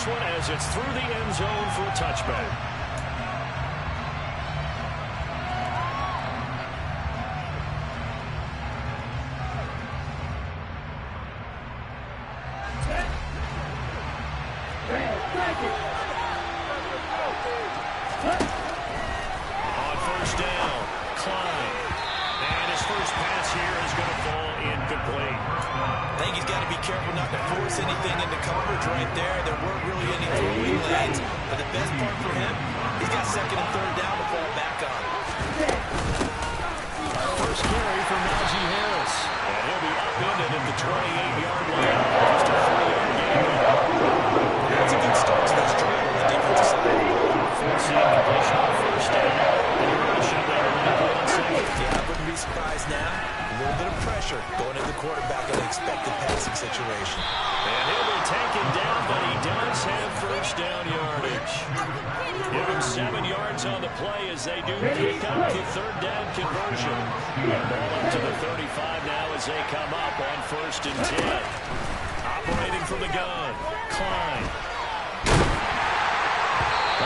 this one as it's through the end zone for a touchback. On first down, Klein. And his first pass here is going to fall incomplete. I think he's got to be careful not to force anything into coverage right there. There weren't really any throwing lanes. But the best part for him, he's got second and third down to fall back on. First carry for Najee Harris. And he'll be upended at the 28-yard line. Just a 3-yard gain. That's a good start to this drive on the defensive side. Forcing completion on first down. And you're going to shut down the line on second. Yeah, I wouldn't be surprised now. A little bit of pressure going at the quarterback in an expected passing situation. And he'll be taken down, but he does have first down yardage. Give him 7 yards on the play as they do pick up the third down conversion. Ball up to the 35 now as they come up on first and 10. Operating from the gun, Klein.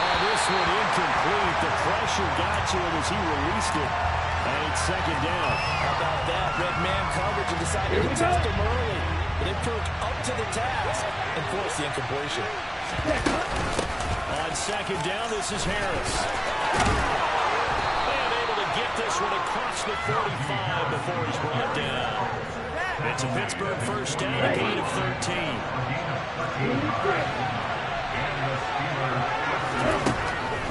Oh, this one incomplete. The pressure got to him as he released it. And it's second down. How about that? Red man coverage and decided to test him early. But it proved up to the task and forced the incompletion. On second down, this is Harris. And able to get this one across the 45 before he's brought down. It's a Pittsburgh first down, a gain of 13.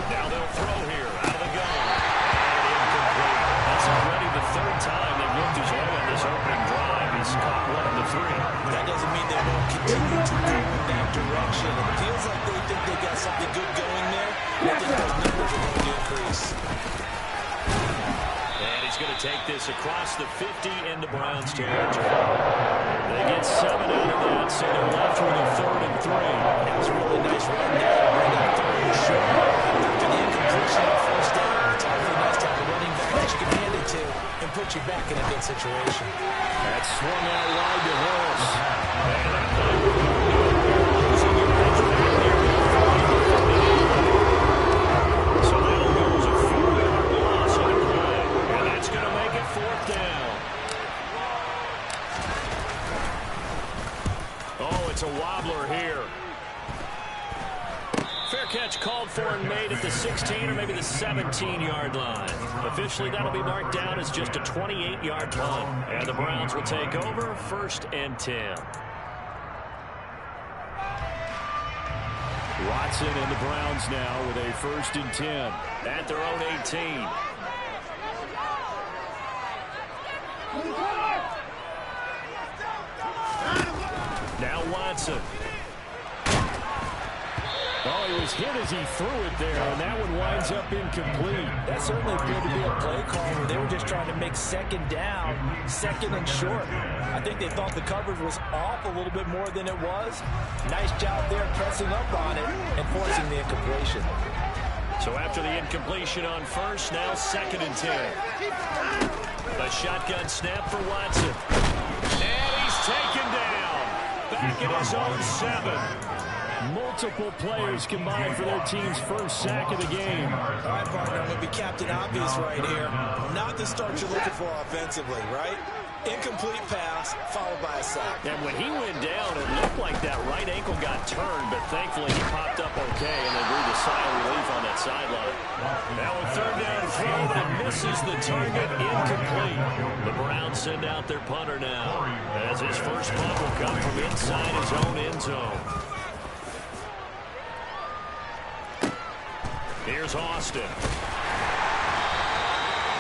Now they'll throw here, out of the gun. And incomplete. That's already the third time they've looked his way on this opening drive. He's caught 1 of the 3. That doesn't mean they won't continue to go in that direction. It feels like they think they got something good going there. I think those numbers are going to increase. And he's going to take this across the 50 into Browns territory. They get 7 out of that, so they're left with a 3rd and 3. That was a really nice run there to bring that third and short. After the incompletion on first down, it's awfully nice to have a running back that you can hand it to and put you back in a good situation. That's swung out wide to Harris. So that'll lose a 4-yard loss on the play. And that's going to make it 4th down. Oh, it's a wobbler here. Fair catch called for and made at the 16 or maybe the 17-yard line. Officially, that'll be marked down as just a 28-yard punt. And the Browns will take over 1st and 10. Watson and the Browns now with a 1st and 10 at their own 18. Now Watson. Oh, he was hit as he threw it there, and that one winds up incomplete. That certainly appeared to be a play call where they were just trying to make second down, second and short. I think they thought the coverage was off a little bit more than it was. Nice job there pressing up on it and forcing the incompletion. So after the incompletion on first, now 2nd and 10. A shotgun snap for Watson. And he's taken down. Back at his own 7. Multiple players combined for their team's first sack of the game. All right, partner, I'm going to be Captain Obvious right here. Not the start you're looking for offensively, right? Incomplete pass, followed by a sack. And when he went down, it looked like that right ankle got turned, but thankfully he popped up okay, and they breathed a sigh of relief on that sideline. Now a 3rd down field and misses the target, incomplete. The Browns send out their punter now, as his first punt will come from inside his own end zone. Here's Austin.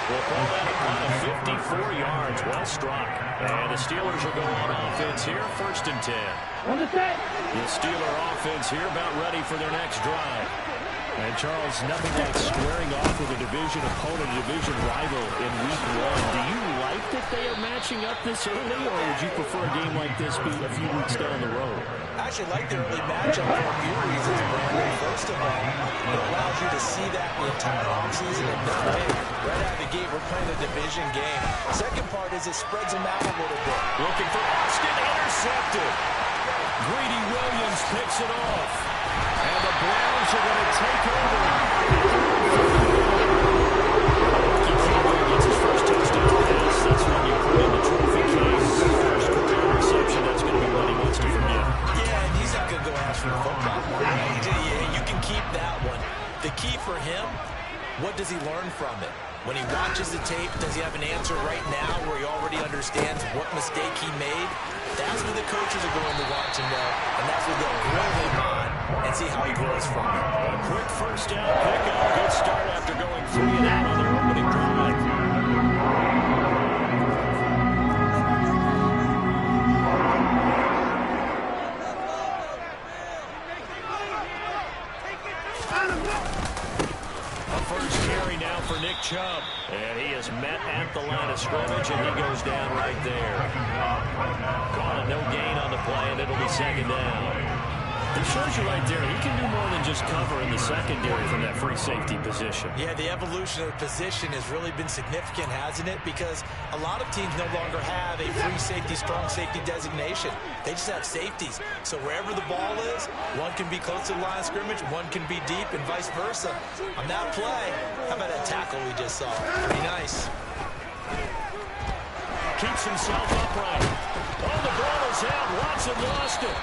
We'll call that a punt of 54 yards. Well struck. And the Steelers will go on offense here, 1st and 10. The Steeler offense here about ready for their next drive. And Charles, nothing like squaring off with a division opponent, a division rival in week 1. Do you like that they are matching up this early, or would you prefer a game like this be a few weeks down the road? I actually like the early matchup for a few reasons, Brandon. First of all, it allows you to see that the entire offseason and know, hey, right out of the gate, we're playing a division game. Second part is it spreads them out a little bit. Looking for Austin, intercepted. Greedy Williams picks it off. Steelers are going to take over. Gets his first touchdown pass. That's when you put in the trophy case. First career reception. That's going to be what he wants to forget. Yeah, and he's not going to go ask for the football. Yeah, you can keep that one. The key for him, what does he learn from it? When he watches the tape, does he have an answer right now where he already understands what mistake he made? That's what the coaches are going to want to know, and that's what they'll grill him on and see how he grows from it. A quick first down pickup. Good start after going 3 and out on their opening drive. For Nick Chubb, and he is met at the line of scrimmage, and he goes down right there. Call it no gain on the play, and it'll be second down. It shows you right there, he can do more than just cover in the secondary from that free safety position. Yeah, the evolution of the position has really been significant, hasn't it? Because a lot of teams no longer have a free safety, strong safety designation. They just have safeties. So wherever the ball is, one can be close to the line of scrimmage, one can be deep, and vice versa. On that play, how about that tackle we just saw? Pretty nice. Keeps himself upright. Oh, the ball is out. Watson lost it.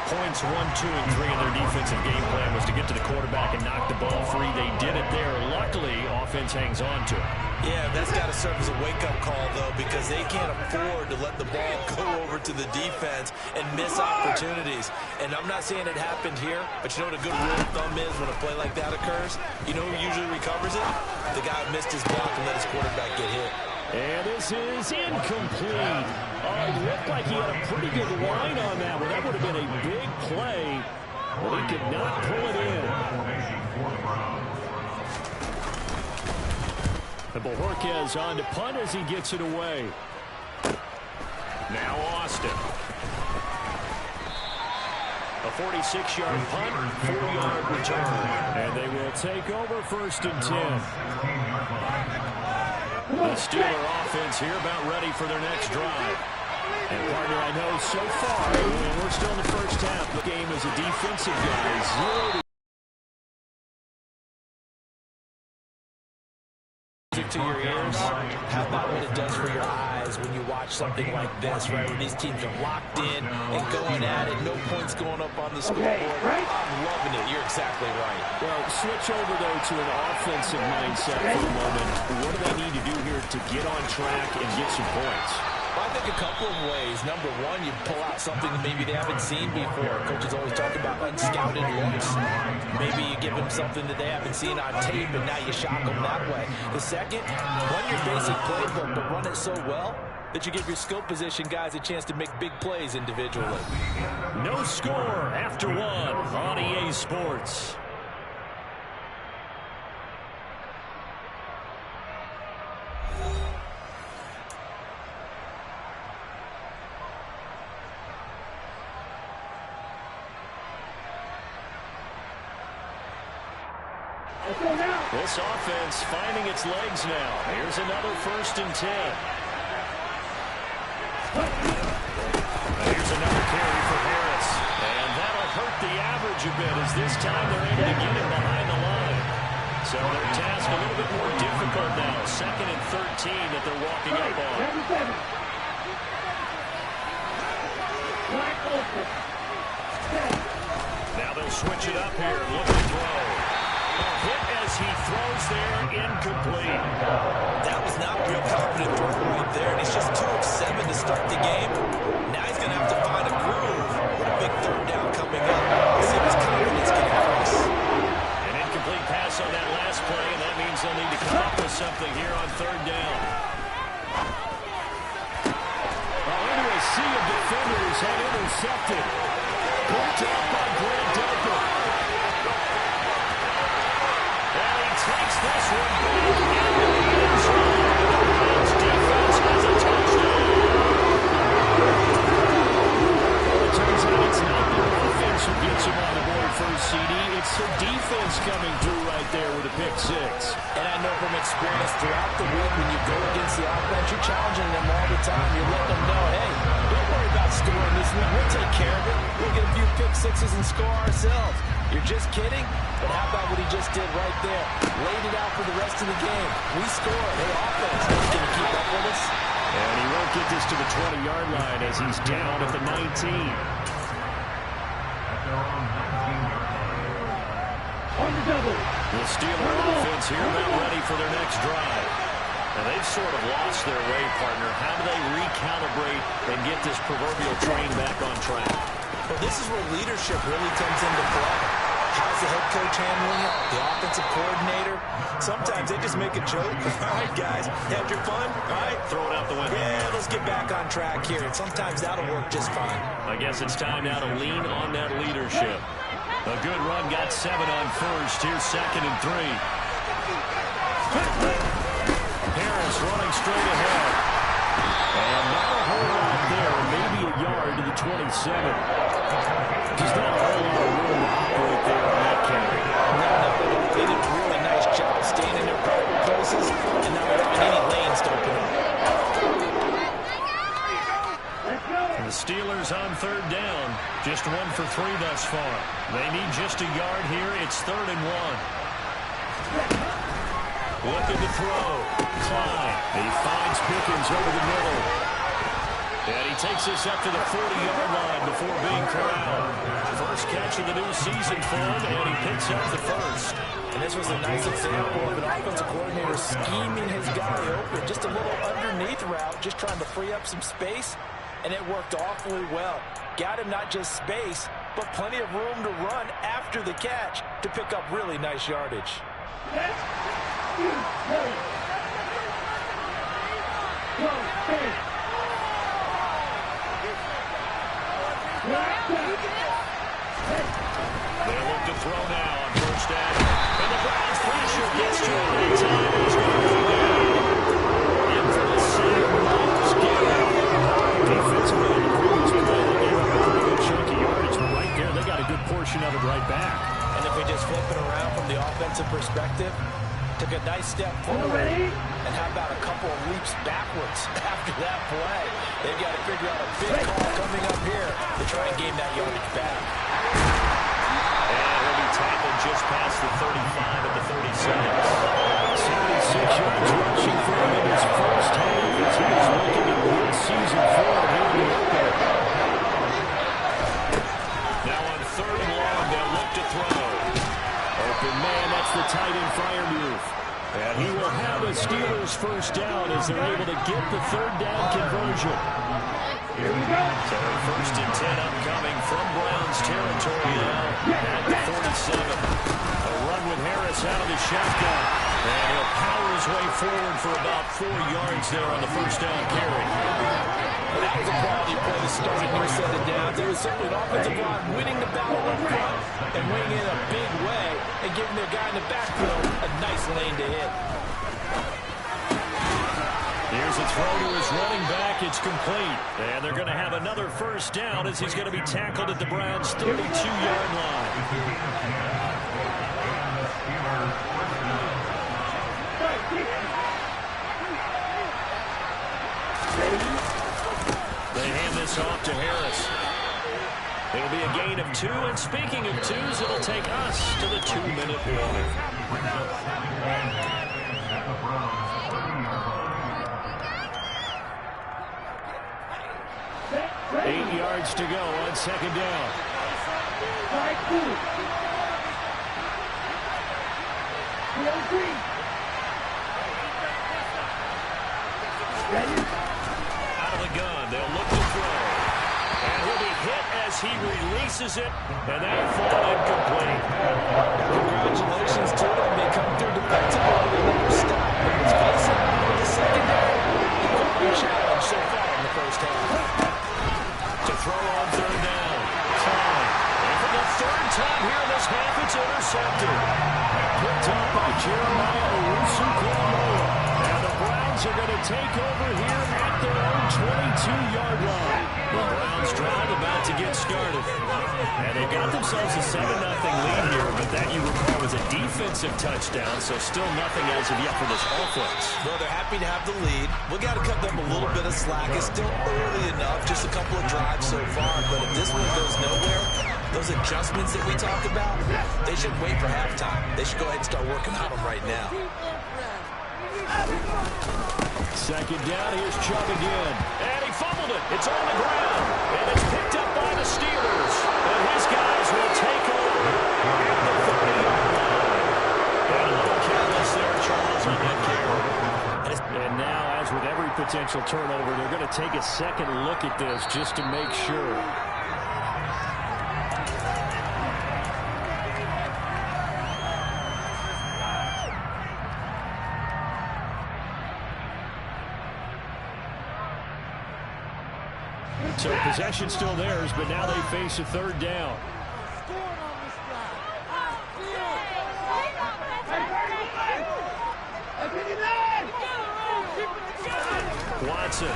Points 1, 2, and 3 in their defensive game plan was to get to the quarterback and knock the ball free. They did it there. Luckily, offense hangs on to it. Yeah, that's got to serve as a wake-up call, though, because they can't afford to let the ball go over to the defense and miss opportunities. And I'm not saying it happened here, but you know what a good rule of thumb is when a play like that occurs? You know who usually recovers it? The guy who missed his block and let his quarterback get hit. And this is incomplete. It looked like he had a pretty good line on that one. That would have been a big play, but he could not pull it in. And Burkhead on to punt as he gets it away. Now Austin. A 46-yard punt, 4-yard return. And they will take over 1st and 10. The Steeler offense here about ready for their next drive. And partner, I know so far, we're still in the first half. The game is a defensive guy. 0 to your ears. How about what it does for your eyes when you watch something like this, right? Where these teams are locked in and going at it. No points going up on the scoreboard. I'm loving it. You're exactly right. Well, switch over, though, to an offensive mindset for a moment. What do they need to do here to get on track and get some points? Well, I think a couple of ways. Number one, you pull out something that maybe they haven't seen before. Coaches always talk about unscouted looks. Maybe you give them something that they haven't seen on tape, and now you shock them that way. The second, run your basic playbook, but run it so well that you give your skill position guys a chance to make big plays individually. No score after 1 on EA Sports. This offense finding its legs now. Here's another 1st and 10. Here's another carry for Harris. And that'll hurt the average a bit as this time they're able to get him behind the line. So their task a little bit more difficult now. 2nd and 13 that they're walking up on. Now they'll switch it up here. Look to throw. Hit as he throws there, incomplete. That was not a real confident throw right there, and he's just 2 of 7 to start the game. Now he's going to have to find a groove with a big 3rd down coming up. We'll see if his confidence can increase. An incomplete pass on that last play, and that means they'll need to come up with something here on 3rd down. Into a sea of defenders had intercepted. Picked up by Grant Delpit. Takes this one back into the end zone. Browns defense has a touchdown. Well, it turns out it's not their offense who gets him on the board first, CD. It's the defense coming through right there with a pick 6. And I know from experience throughout the week when you go against the offense, you're challenging them all the time. You're letting them know, hey, don't worry about scoring this week. We'll take care of it. We'll get a few pick 6s and score ourselves. You're just kidding? But how about what he just did right there? Laid it out for the rest of the game. We scored. Hey, offense, are you going to keep up with us? And he won't get this to the 20-yard line as he's down at the 19. The Steeler offense here about ready for their next drive. And they've sort of lost their way, partner. How do they recalibrate and get this proverbial train back on track? Well, this is where leadership really comes into play. How's the head coach handling it? The offensive coordinator? Sometimes they just make a joke. All right, guys, had your fun? All right, throw it out the window. Yeah, let's get back on track here. And sometimes that'll work just fine. I guess it's time now to lean on that leadership. A good run, got 7 on first. Here's 2nd and 3. Harris running straight ahead. And not a whole lot there. Maybe a yard to the 27. Just not a whole lot of room to operate there on that carry. No, they did a really nice job staying in their proper places and not allowing any lanes to open up. The Steelers on 3rd down. Just 1 for 3 thus far. They need just a yard here. It's 3rd and 1. Looking to throw. Klein. He finds Pickens over the middle. And he takes this up to the 40-yard line before being corralled. First catch of the new season for him, and he picks up the first. And this was a nice example of an offensive coordinator scheming his guy open. Just a little underneath route, just trying to free up some space. And it worked awfully well. Got him not just space, but plenty of room to run after the catch to pick up really nice yardage. They look to throw now on 1st down. And the Browns pressure gets to him in time. He's going to go down. In for the sack, Miles Garrett. Defensively in the previous play, they gave up a pretty good chunk of yardage. But right there, they got a good portion of it right back. And if we just flip it around from the offensive perspective, took a nice step forward. And how about a couple of leaps backwards after that play? They've got to figure out a big call coming up here to try and gain that yardage back. And he'll be tackled just past the 35 at the 37. 76 yards rushing for him in his first half as he was looking at mid-season form here in the opener. Now on 3rd and long, they'll look to throw. Open man, that's the tight end Freiermuth. And he will have a Steelers first down as they're able to get the 3rd down conversion. Here we go. So 1st and 10 upcoming from Browns territory now at the 47. A run with Harris out of the shotgun. And he'll power his way forward for about 4 yards there on the first down carry. Well, that was a quality play to start a new set of downs. It was simply an offensive line winning the battle up front and winning in a big way and giving their guy in the backfield a nice lane to hit. Here's a throw to his running back. It's complete. And they're going to have another first down as he's going to be tackled at the Browns' 32-yard line. 'This off to Harris. It'll be a gain of 2, and speaking of 2s, it'll take us to the 2-minute warning. 8 yards to go on 2nd down. Out of the gun, they'll look to throw. And he'll be hit as he releases it, and that'll fall incomplete. Congratulations to him. They come through defensively with another stop. But let's face it, the secondary, the challenge so far in the first half. To throw on 3rd down. Klein. And for the 3rd time here in this half, it's intercepted. Picked up by Jeremiah Owusu-Koramoah. And the Browns are going to take over here at their own 22-yard line. The Browns drive about to get started. And they've got themselves a 7-0 lead here, but that, you recall, was a defensive touchdown, so still nothing as of yet for this offense. Well, they're happy to have the lead. We got to cut them a little bit of slack. It's still early enough, just a couple of drives so far, but if this one goes nowhere, Those adjustments that we talk about, they shouldn't wait for halftime. They should go ahead and start working on them right now. Second down, here's Chubb again. And he fumbled it. It's on the ground. And it's picked up by the Steelers. And his guys will take over at the 30-yard line. And a little careless there, Charles, on that carry. And now, as with every potential turnover, they're going to take a second look at this just to make sure. So possession still theirs, but now they face a third down. Watson. And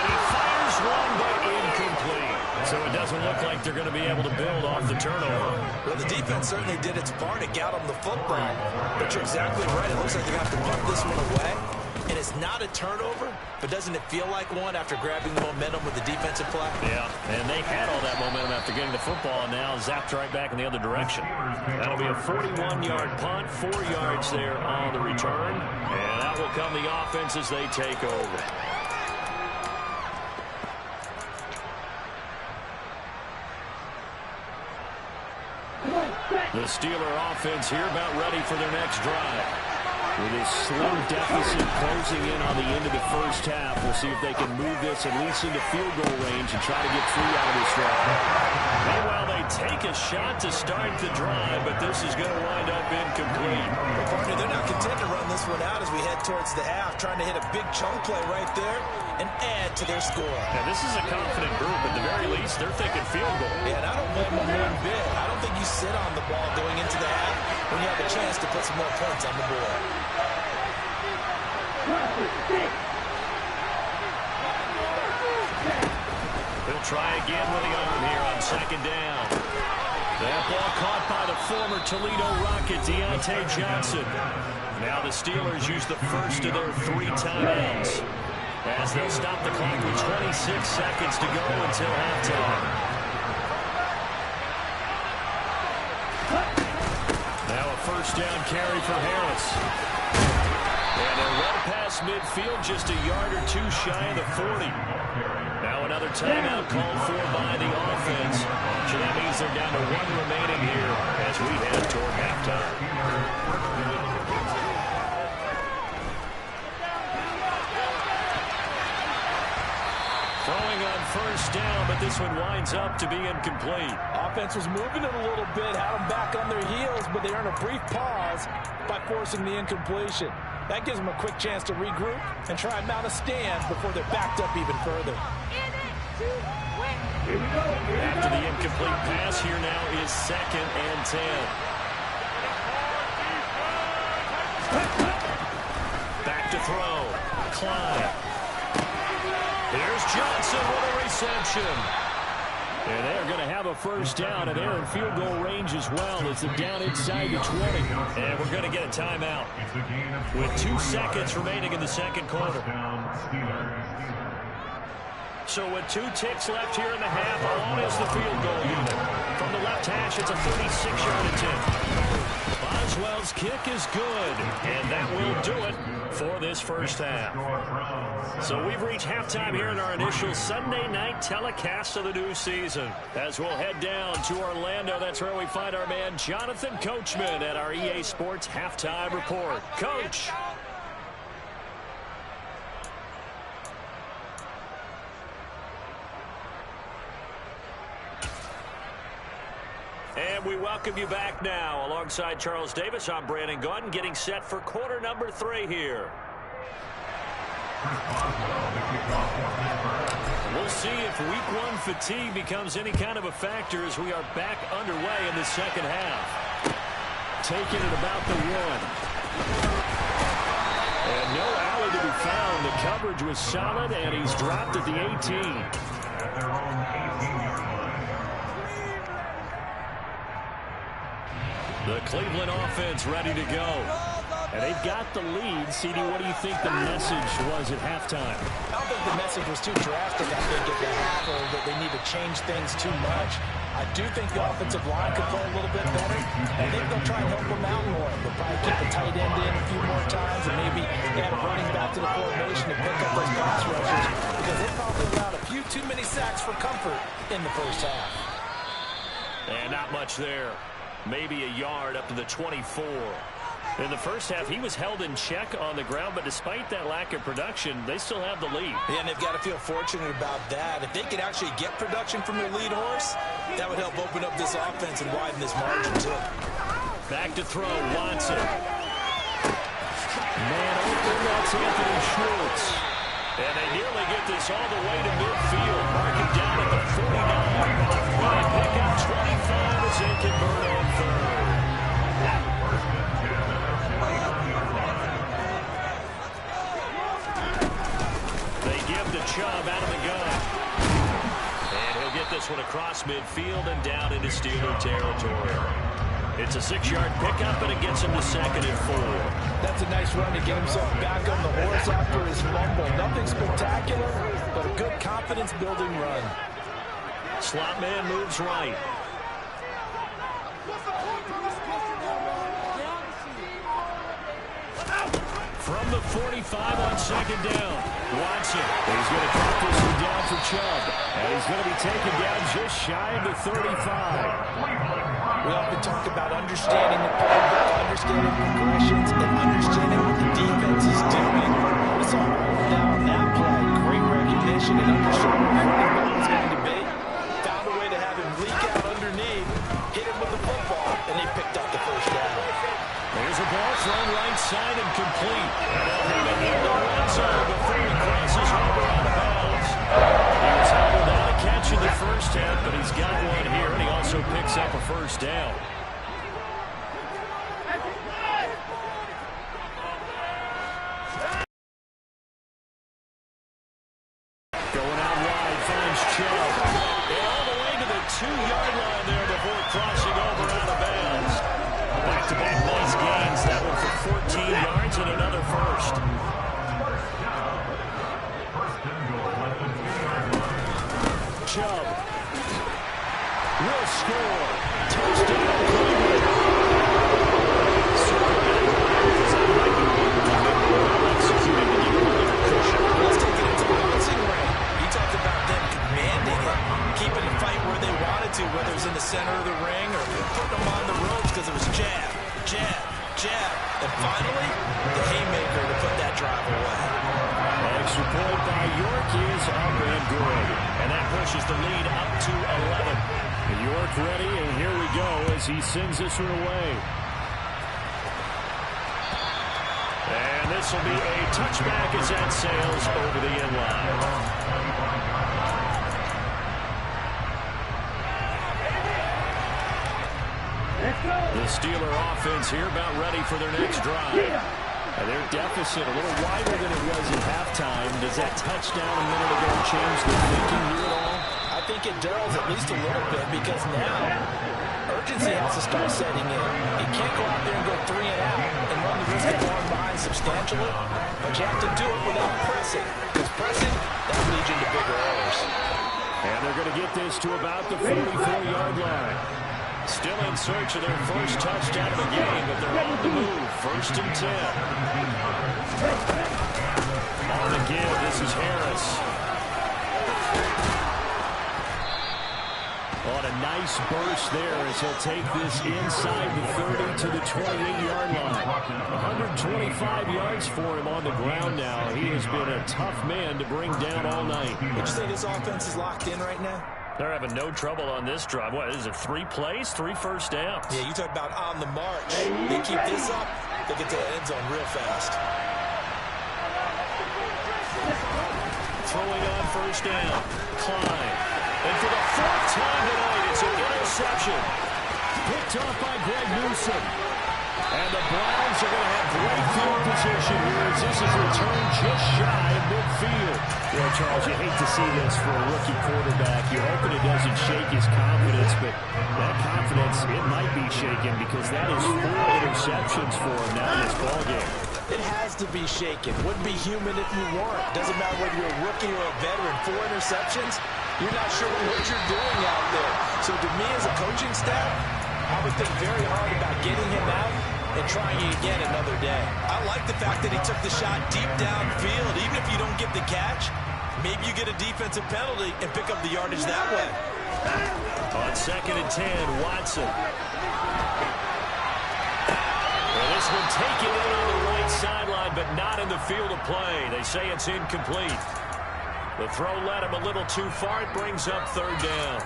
he fires one, but incomplete. So it doesn't look like they're going to be able to build off the turnover. Well, the defense certainly did its part to get them the football. But you're exactly right. It looks like they have to punt this one away. And it's not a turnover, but doesn't it feel like one after grabbing the momentum with the defensive play? Yeah, and they had all that momentum after getting the football, and now zapped right back in the other direction. That'll be a 41-yard punt, 4 yards there on the return, and that will come the offense as they take over. The Steeler offense here about ready for their next drive. With this slow deficit closing in on the end of the first half, we'll see if they can move this at least into field goal range and try to get 3 out of this drive. Meanwhile, they take a shot to start the drive, but this is going to wind up incomplete. Well, partner, they're not content to run this one out as we head towards the half, trying to hit a big chunk play right there and add to their score. Now, this is a confident group. At the very least, they're thinking field goal. Yeah, and I don't blame them one bit. I don't think you sit on the ball going into the half when you have a chance to put some more points on the board. He'll try again with the arm here on second down. That ball caught by the former Toledo Rocket, Deontay Johnson. Now the Steelers use the first of their 3 timeouts as they'll stop the clock with 26 seconds to go until halftime. Now a first down carry for Harris. And they're run past midfield, just a yard or 2 shy of the 40. Now another timeout called for by the offense. So that means they're down to 1 remaining here as we head toward halftime. Throwing on first down, but this one winds up to be incomplete. Offense was moving it a little bit, had them back on their heels, but they earned a brief pause by forcing the incompletion. That gives them a quick chance to regroup and try and mount a stand before they're backed up even further. After the incomplete pass, here now is 2nd and 10. Back to throw. Klein. Here's Johnson with a reception. And they're going to have a first down, and they're in field goal range as well as they're down inside the 20. And we're going to get a timeout with 2 seconds remaining in the second quarter. So with 2 ticks left here in the half, on is the field goal unit. From the left hash, it's a 36-yard attempt. Boswell's kick is good, and that will do it for this first half. So we've reached halftime here in our initial Sunday night telecast of the new season. As we'll head down to Orlando, that's where we find our man Jonathan Coachman at our EA Sports Halftime Report. Coach. And we welcome you back now. Alongside Charles Davis, I'm Brandon Gunn, getting set for quarter number 3 here. We'll see if week 1 fatigue becomes any kind of a factor as we are back underway in the second half. Taking it about the 1. And no alley to be found. The coverage was solid, and he's dropped at the 18. The Cleveland offense ready to go. And they've got the lead. CD, what do you think the message was at halftime? I don't think the message was too drastic, I think, at the half, or that they need to change things too much. I do think the offensive line could play a little bit better. I think they'll try and help them out more. They'll probably keep the tight end in a few more times and maybe add a running back to the formation to pick up those pass rushers, because they probably allowed a few too many sacks for comfort in the first half. And not much there. Maybe a yard up to the 24. In the first half, he was held in check on the ground, but despite that lack of production, they still have the lead. Yeah, and they've got to feel fortunate about that. If they could actually get production from their lead horse, that would help open up this offense and widen this margin, too. Back to throw, Watson. Man open, that's Anthony Schwartz. And they nearly get this all the way to midfield. Mark it down at the 49. They pick up 25 as they convert on third. Chubb out of the gun. And he'll get this one across midfield and down into Steeler territory. It's a 6-yard pickup, and it gets him to 2nd and 4. That's a nice run to get himself back on the horse after his fumble. Nothing spectacular, but a good confidence-building run. Slot man moves right. From the 45 on 2nd down. Watson. He's going to cut this one down for Chubb. And he's going to be taken down just shy of the 35. We often talk about understanding the playbook, understanding progressions, and understanding what the defense is doing. We saw now on that play, great recognition and understanding where the ball was going to be. Found a way to have him leak out underneath, hit him with the football, and they picked up the first down. There's a ball thrown right side and complete. And they'll have it in the red zone before he crosses over out of bounds. He was held without a catch in the first half, but he's got one here, and he also picks up a first down. Going out wide, finds Chubb. And all the way to the 2-yard line there before crossing over out of bounds. Back-to-back nice gains. That one for 14 yards and another first. Chubb will score. Touchdown, Cleveland. Executing to give him a little cushion. Let's take it into the bouncing ring. He talked about them commanding it, keeping the fight where they wanted to, whether it was in the center of the ring or putting them on the ropes, because it was jab, jab, jab. And finally, the haymaker to put that drive away. Extra point by York is up and good. And that pushes the lead up to 11. York ready, and here we go as he sends this one away. And this will be a touchback as that sails over the end line. The Steeler offense here about ready for their next drive. And their deficit a little wider than it was at halftime. Does that touchdown a minute ago change the thinking here at all? I think it does, at least a little bit, because now urgency has to start setting in. You can't go out there and go 3 and out and run the risk of falling behind substantially, but you have to do it without pressing, because pressing, that leads you into bigger errors. And they're going to get this to about the 44-yard line. Still in search of their first touchdown of the game, but they're on the move. 1st and 10. On the give, this is Harris. On a nice burst there as he'll take this inside the 30 to the 28-yard line. 125 yards for him on the ground now. He has been a tough man to bring down all night. Would you say this offense is locked in right now? They're having no trouble on this drive. What, is it 3 plays, 3 first downs? Yeah, you talk about on the march. They keep this up, they get to the end zone real fast. Throwing on first down. Klein. And for the 4th time tonight, it's an interception. Picked off by Greg Newsome. And the Browns are going to have great field position here as this is returned just shy of midfield. Well, Charles, you hate to see this for a rookie quarterback. You're hoping it doesn't shake his confidence, but that confidence, it might be shaken because that is 4 interceptions for him now in this ballgame. It has to be shaken. Wouldn't be human if you weren't. Doesn't matter whether you're a rookie or a veteran. 4 interceptions, you're not sure what you're doing out there. So to me as a coaching staff, I would think very hard about getting him out and trying it again another day. I like the fact that he took the shot deep downfield. Even if you don't get the catch, maybe you get a defensive penalty and pick up the yardage that way. On 2nd and 10, Watson. Well, this one taken in on the right sideline, but not in the field of play. They say it's incomplete. The throw led him a little too far. It brings up 3rd down.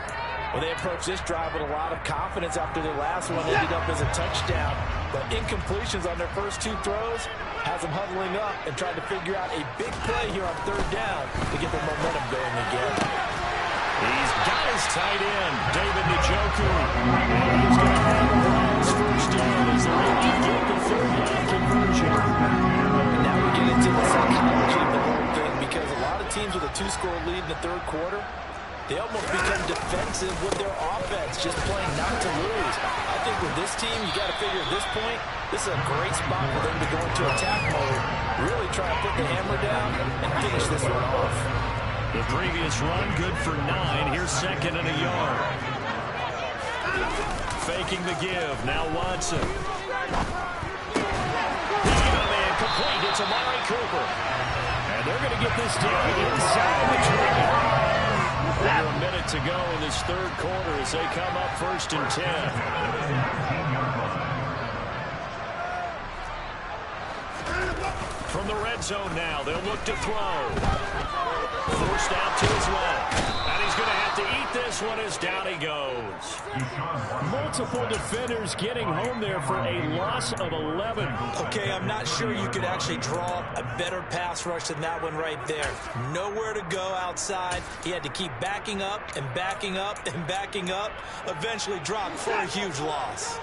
Well, they approached this drive with a lot of confidence after their last one ended up as a touchdown. But incompletions on their first 2 throws has them huddling up and trying to figure out a big play here on 3rd down to get their momentum going again. He's got his tight end, David Njoku. And he's going to have the Browns first down as they get the 3rd down conversion. And now we get into the psychology of the whole thing because a lot of teams with a 2-score lead in the 3rd quarter, they almost become defensive with their offense, just playing not to lose. I think with this team, you got to figure at this point, this is a great spot for them to go into attack mode, really try to put the hammer down and finish this one off. The previous run, good for 9. Here's 2nd and a yard. Faking the give. Now Watson. Complete. It's Amari Cooper. And they're going to get this down inside the 20. Under a minute to go in this 3rd quarter as they come up 1st and 10. From the red zone now, they'll look to throw. Forced out to his left. And he's going to have to eat this one as down he goes. Multiple defenders getting home there for a loss of 11. Okay, I'm not sure you could actually draw a better pass rush than that one right there. Nowhere to go outside. He had to keep backing up and backing up and backing up. Eventually dropped for a huge loss.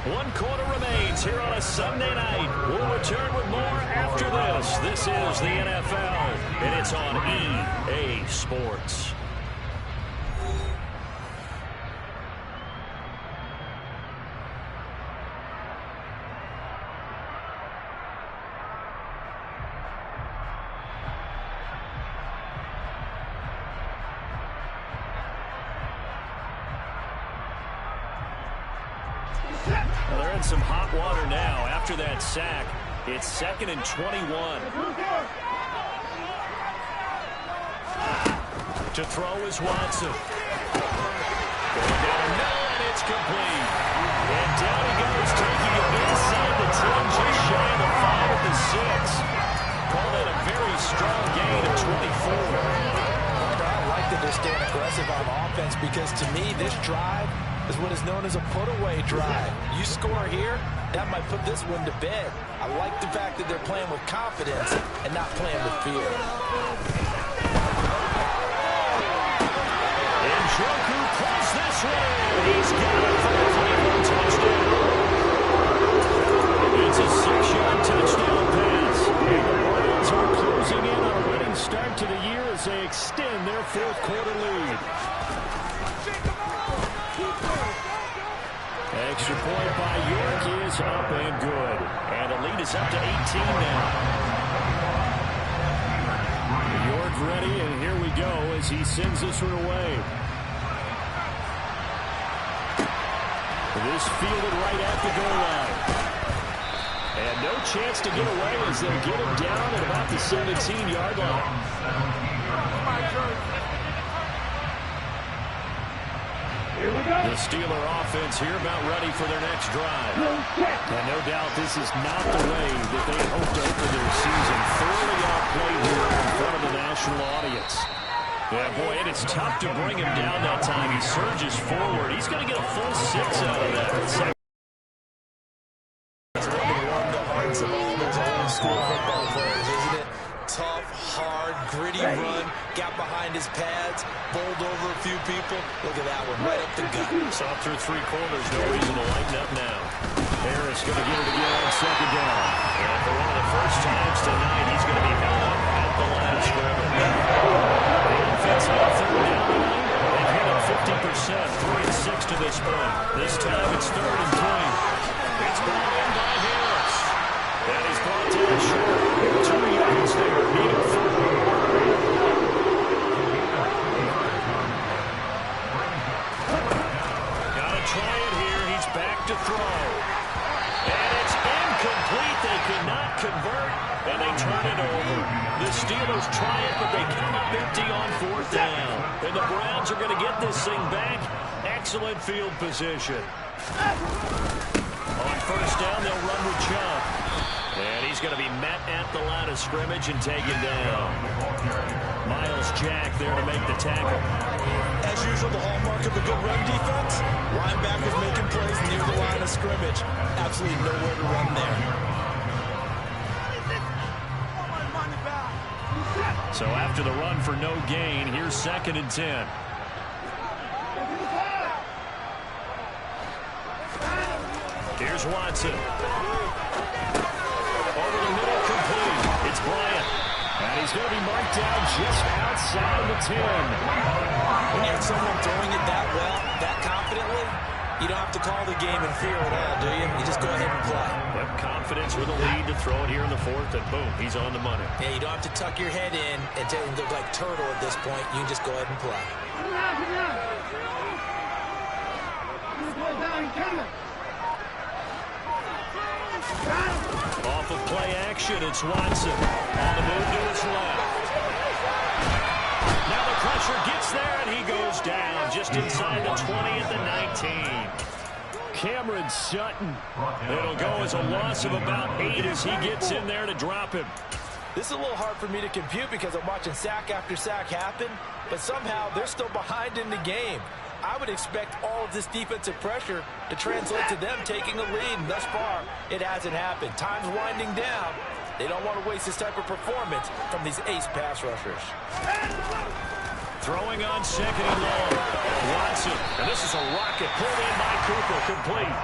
One quarter remains here on a Sunday night. We'll return with more after this. This is the NFL, and it's on EA Sports. Well, they're in some hot water now after that sack. It's 2nd and 21. To throw is Watson. Going down, no, and it's complete. And down he goes, taking it inside the 10, just shy of the 5 at the 6. Call that a very strong gain of 24. I like that they're staying aggressive on offense because to me, this drive is what is known as a put-away drive. You score here, that might put this one to bed. I like the fact that they're playing with confidence and not playing with fear. Njoku plays this way. He's got it for a Cleveland touchdown. It's a 6-yard touchdown pass. And the Browns are closing in on a winning start to the year as they extend their 4th quarter lead. Extra point by York is up and good. And the lead is up to 18 now. York ready, and here we go as he sends this one away. This fielded right at the goal line. And no chance to get away as they get him down at about the 17-yard line. The Steeler offense here about ready for their next drive. And no doubt this is not the way that they hoped to open their season. Thoroughly outplayed here in front of the national audience. Yeah, boy, and it's tough to bring him down that time. He surges forward. He's going to get a full 6 out of that. It's going to warm the hearts of all those old school football players, isn't it? Tough, hard, gritty run, got behind his pads, bowled over a few people. Look at that one, right up the gut. Saw through 3 quarters, no reason to lighten up now. Harris going to get it again on 2nd down. And for one of the first times tonight, he's going to be held up at the line of scrimmage. The offense Steelers try it, but they come up empty on 4th down. And the Browns are going to get this thing back. Excellent field position. On 1st down, they'll run with Chubb. And he's going to be met at the line of scrimmage and taken down. Miles Jack there to make the tackle. As usual, the hallmark of a good run defense, linebackers making plays near the line of scrimmage. Absolutely nowhere to run there. So after the run for no gain, here's 2nd and 10. Here's Watson. Over the middle, complete. It's Bryant. And he's going to be marked down just outside the 10. When you have someone throwing it that well, that confidently, you don't have to call the game in fear at all, do you? You just go ahead and play. But confidence with a lead to throw it here in the 4th, and boom, he's on the money. Yeah, you don't have to tuck your head in and look like turtle at this point. You can just go ahead and play. Off of play action, it's Watson. On the move to his left. Now the pressure gets there, and he goes down just inside the 20 at the 19. Cameron Sutton. It'll go as a loss of about 8 as he gets in there to drop him. This is a little hard for me to compute because I'm watching sack after sack happen, but somehow they're still behind in the game. I would expect all of this defensive pressure to translate to them taking a lead, and thus far, it hasn't happened. Time's winding down. They don't want to waste this type of performance from these ace pass rushers. Throwing on 2nd and long. Watson, and this is a rocket pulled in by Cooper, complete.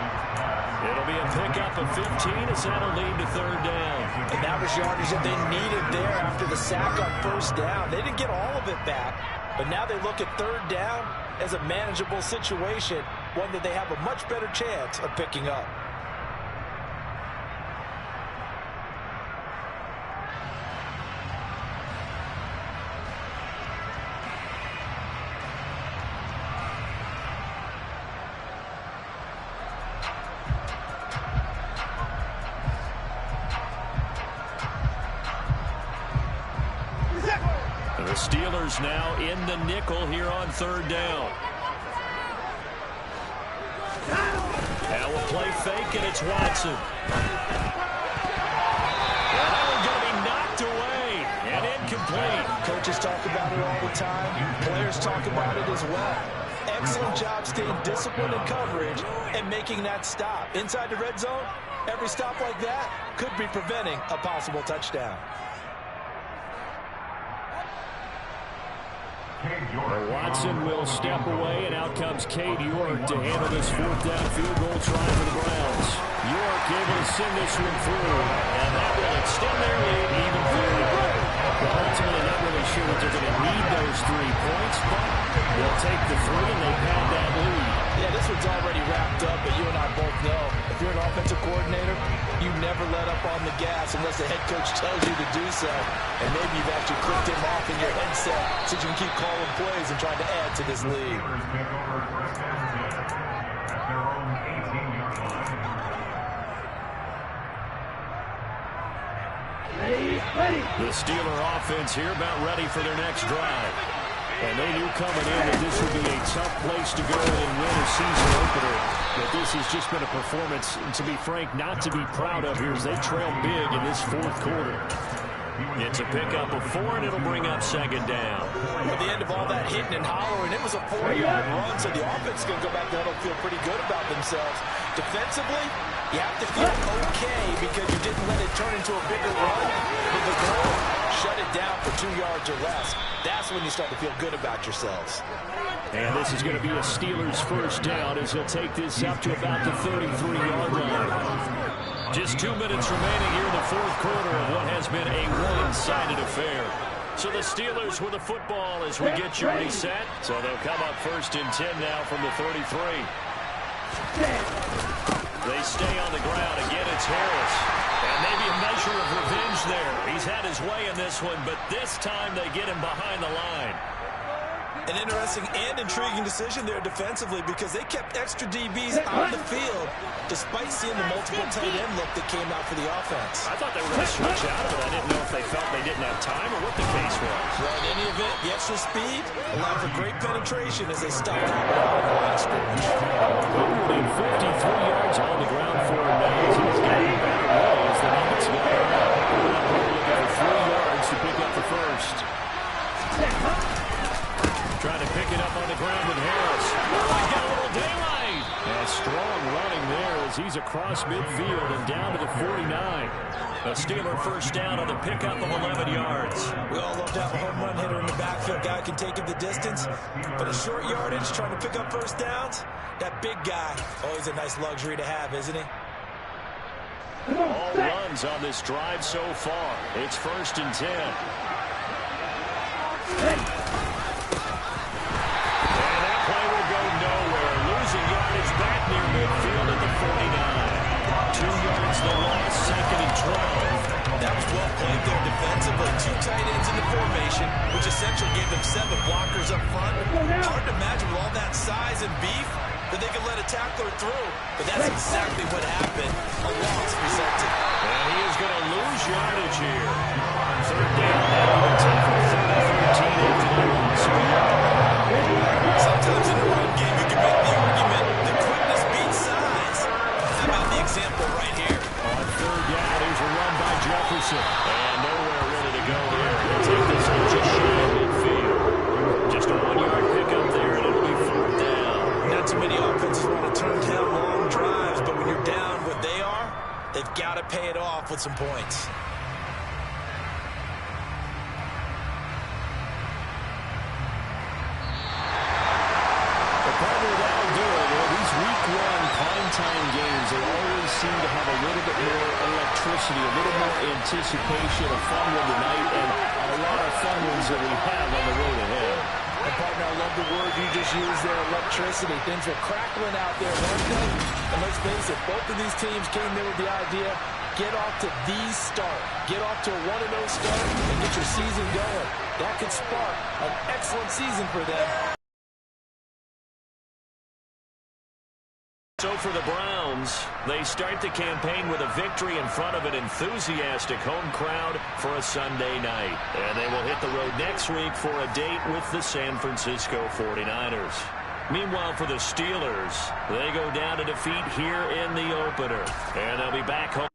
It'll be a pickup of 15 as that'll lead to 3rd down. And that was yardage that they needed there after the sack on 1st down. They didn't get all of it back, but now they look at 3rd down as a manageable situation, one that they have a much better chance of picking up. The Steelers now in the nickel here on 3rd down. Now we'll play fake, and it's Watson. And that one's going to be knocked away and incomplete. Coaches talk about it all the time. Players talk about it as well. Excellent job staying disciplined in coverage and making that stop. Inside the red zone, every stop like that could be preventing a possible touchdown. Watson will step away, and out comes Cade York to handle this 4th down field goal try for the Browns. York able to send this one through, and that will extend their lead even further. Well, ultimately, not really sure that they're going to need those 3 points, but they'll take the 3, and they pad that lead. Yeah, this one's already wrapped up, but you and I both know if you're an offensive coordinator, you never let up on the gas unless the head coach tells you to do so. And maybe you've actually clicked him off in your headset so you can keep calling plays and trying to add to this lead. The Steeler offense here about ready for their next drive. And they knew coming in that this would be a tough place to go and win a season opener. But this has just been a performance, to be frank, not to be proud of here as they trail big in this 4th quarter. It's a pickup of 4, and it'll bring up 2nd down. At the end of all that hitting and hollering, it was a 4-yard run, so the offense is going to go back there and feel pretty good about themselves. Defensively, you have to feel okay because you didn't let it turn into a bigger run. But the goal, shut it down for 2 yards or less. That's when you start to feel good about yourselves. And this is going to be a Steelers 1st down as he'll take this up to about the 33-yard line. Just 2 minutes remaining here in the 4th quarter of what has been a one-sided affair. So the Steelers with the football as we get you reset. So they'll come up 1st and 10 now from the 33. They stay on the ground. Again, it's Harris. And maybe a measure of revenge there. He's had his way in this one, but this time they get him behind the line. An interesting and intriguing decision there defensively because they kept extra DBs on the field despite seeing the multiple tight end look that came out for the offense. I thought they were going to switch out of it. I didn't know if they felt they didn't have time or what the case was. Well, in any event, the extra speed allowed for great penetration as they stopped out on the line of scrimmage. 153 yards on the ground for him now. He's getting better ways than Emmett Smith. Looking for 3 yards to pick up the first. Trying to pick it up on the ground with Harris. Oh, he's got a little daylight. And strong running there as he's across midfield and down to the 49. A Steeler first down on the pickup of 11 yards. We all love to have a home run hitter in the backfield. Guy can take it the distance. But a short yardage, trying to pick up first downs, that big guy, always a nice luxury to have, isn't he? All runs on this drive so far. It's 1st and 10. Losing yardage back near midfield at the 49. 2 yards the loss, 2nd and 12. That was well played there defensively. 2 tight ends in the formation, which essentially gave them 7 blockers up front. Hard to imagine with all that size and beef that they could let a tackler through. But that's exactly what happened. A loss resulted. And he is going to lose yardage here. 3rd down now, even tougher. 3rd and 13 after the loss. Sometimes in the run game, you can make the argument that quickness beats size. How about the example right here? On 3rd down, here's a run by Jefferson. And nowhere really to go there. He'll take this one just shy of midfield. Just a 1-yard pickup there, and it'll be 4th down. Not too many offenses want to turn down long drives, but when you're down what they are, they've got to pay it off with some points. Time games, they always seem to have a little bit more electricity, a little more anticipation, a fun one tonight, and a lot of fun ones that we have on the road ahead. And partner, I love the word you just used there, electricity. Things are crackling out there, weren't they? And let's face it, both of these teams came there with the idea, get off to the start. Get off to a 1-0 start and get your season going. That could spark an excellent season for them. So for the Browns, they start the campaign with a victory in front of an enthusiastic home crowd for a Sunday night. And they will hit the road next week for a date with the San Francisco 49ers. Meanwhile, for the Steelers, they go down to defeat here in the opener. And they'll be back home.